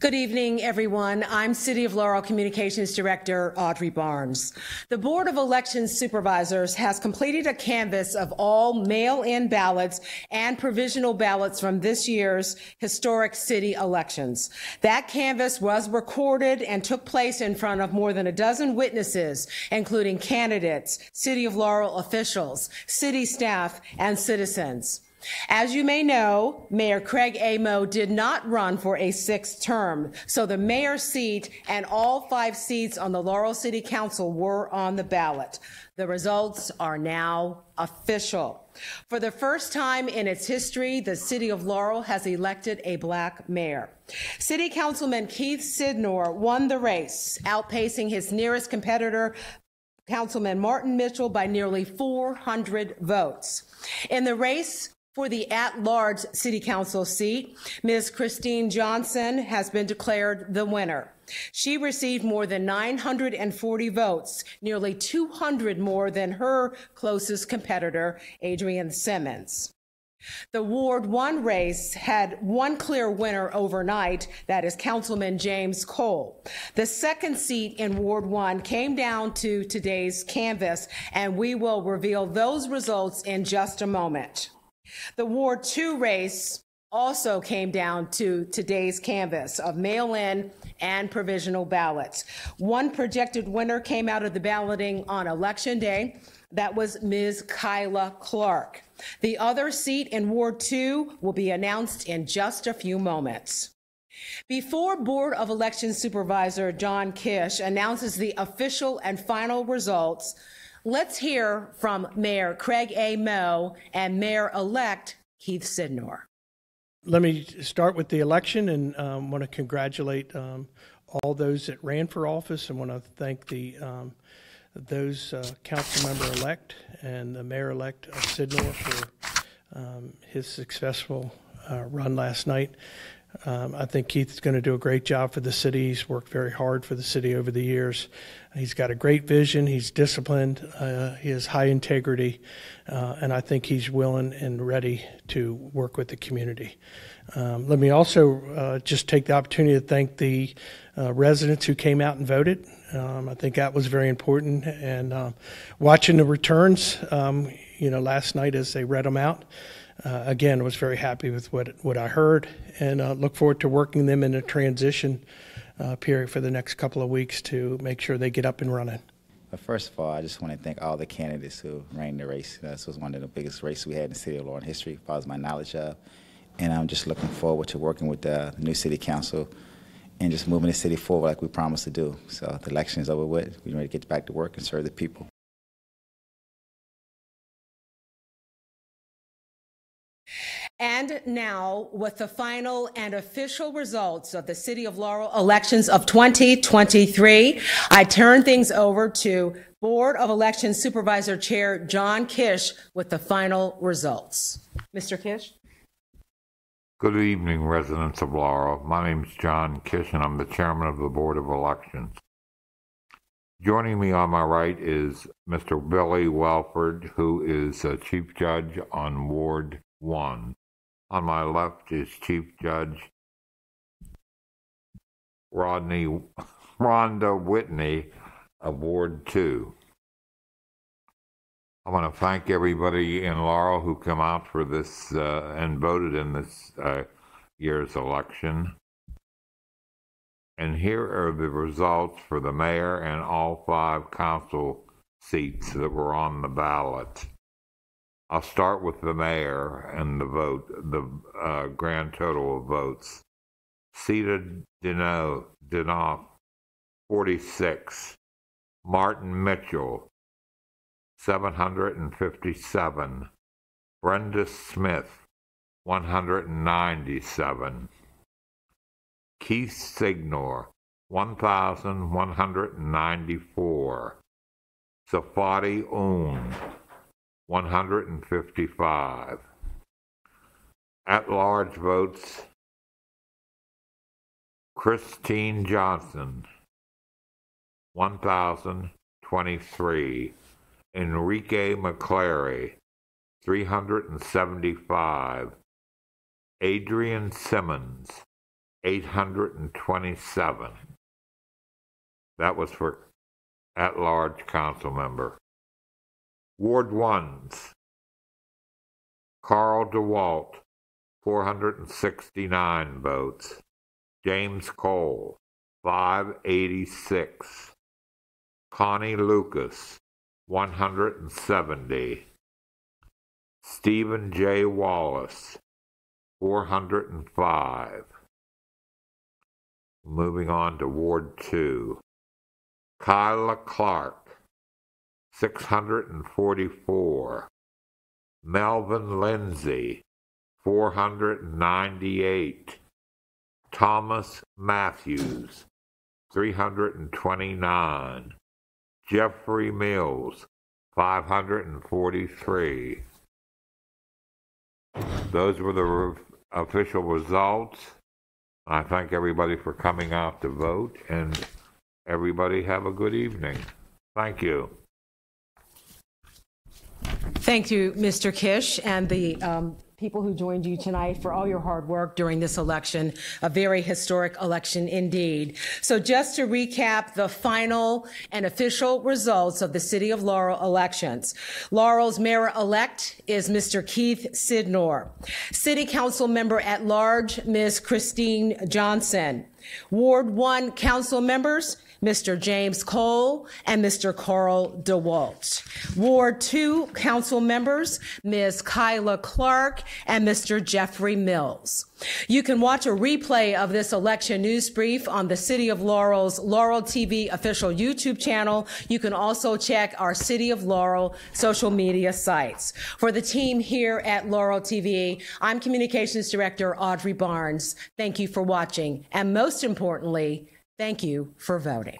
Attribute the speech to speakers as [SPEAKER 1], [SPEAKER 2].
[SPEAKER 1] Good evening, everyone. I'm City of Laurel Communications Director Audrey Barnes. The Board of Elections Supervisors has completed a canvass of all mail-in ballots and provisional ballots from this year's historic city elections. That canvass was recorded and took place in front of more than a dozen witnesses, including candidates, City of Laurel officials, city staff, and citizens. As you may know, Mayor Craig A. Moe did not run for a sixth term, so the mayor's seat and all 5 seats on the Laurel City Council were on the ballot. The results are now official. For the first time in its history, the City of Laurel has elected a Black mayor. City Councilman Keith Sidnor won the race, outpacing his nearest competitor, Councilman Martin Mitchell, by nearly 400 votes. In the race for the at-large City Council seat, Ms. Christine Johnson has been declared the winner. She received more than 940 votes, nearly 200 more than her closest competitor, Adrian Simmons. The Ward 1 race had one clear winner overnight, that is Councilman James Cole. The second seat in Ward 1 came down to today's canvass, and we will reveal those results in just a moment. The Ward 2 race also came down to today's canvass of mail-in and provisional ballots. One projected winner came out of the balloting on Election Day. That was Ms. Kyla Clark. The other seat in Ward 2 will be announced in just a few moments. Before Board of Elections Supervisor John Kish announces the official and final results, let's hear from Mayor Craig A. Moe and Mayor-elect Keith Sidnor.
[SPEAKER 2] Let me start with the election and want to congratulate all those that ran for office, and want to thank those council member-elect and the mayor-elect Sidnor for his successful run last night. I think Keith's going to do a great job for the city. He's worked very hard for the city over the years. He's got a great vision. He's disciplined. He has high integrity, and I think he's willing and ready to work with the community. Let me also just take the opportunity to thank the residents who came out and voted. I think that was very important. And watching the returns, last night as they read them out, again, was very happy with what I heard, and look forward to working them in a transition period for the next couple of weeks to make sure they get up and running.
[SPEAKER 3] But first of all, I just want to thank all the candidates who ran the race. This was one of the biggest races we had in the city of Laurel in history, as far as my knowledge of. And I'm just looking forward to working with the new city council and just moving the city forward like we promised to do. So the election is over with. We're ready to get back to work and serve the people.
[SPEAKER 1] And now, with the final and official results of the City of Laurel elections of 2023, I turn things over to Board of Elections Supervisor Chair John Kish with the final results. Mr. Kish?
[SPEAKER 4] Good evening, residents of Laurel. My name is John Kish, and I'm the chairman of the Board of Elections. Joining me on my right is Mr. Billy Welford, who is Chief Judge on Ward 1. On my left is Chief Judge Rhonda Whitney of Ward 2. I want to thank everybody in Laurel who came out for this and voted in this year's election. And here are the results for the mayor and all 5 council seats that were on the ballot. I'll start with the mayor and the grand total of votes. Seated Denoff, 46. Martin Mitchell, 757. Brenda Smith, 197. Keith Sidnor, 1,194. Safadi Oon, 155. At-large votes, Christine Johnson, 1,023. Enrique McClary, 375. Adrian Simmons, 827. That was for at-large council member. Ward 1s, Carl DeWalt, 469 votes. James Cole, 586. Connie Lucas, 170. Stephen J. Wallace, 405. Moving on to Ward 2. Kyla Clark, 644. Melvin Lindsay, 498. Thomas Matthews, 329. Jeffrey Mills, 543. Those were the official results. I thank everybody for coming out to vote, and everybody have a good evening. Thank you.
[SPEAKER 1] Thank you, Mr. Kish, and the people who joined you tonight for all your hard work during this election, a very historic election indeed. So just to recap the final and official results of the City of Laurel elections. Laurel's mayor-elect is Mr. Keith Sidnor. City Council member at large, Ms. Christine Johnson. Ward 1 council members, Mr. James Cole and Mr. Carl DeWalt. Ward 2 council members, Ms. Kyla Clark and Mr. Jeffrey Mills. You can watch a replay of this election news brief on the City of Laurel's Laurel TV official YouTube channel. You can also check our City of Laurel social media sites. For the team here at Laurel TV, I'm Communications Director Audrey Barnes. Thank you for watching, and most importantly, thank you for voting.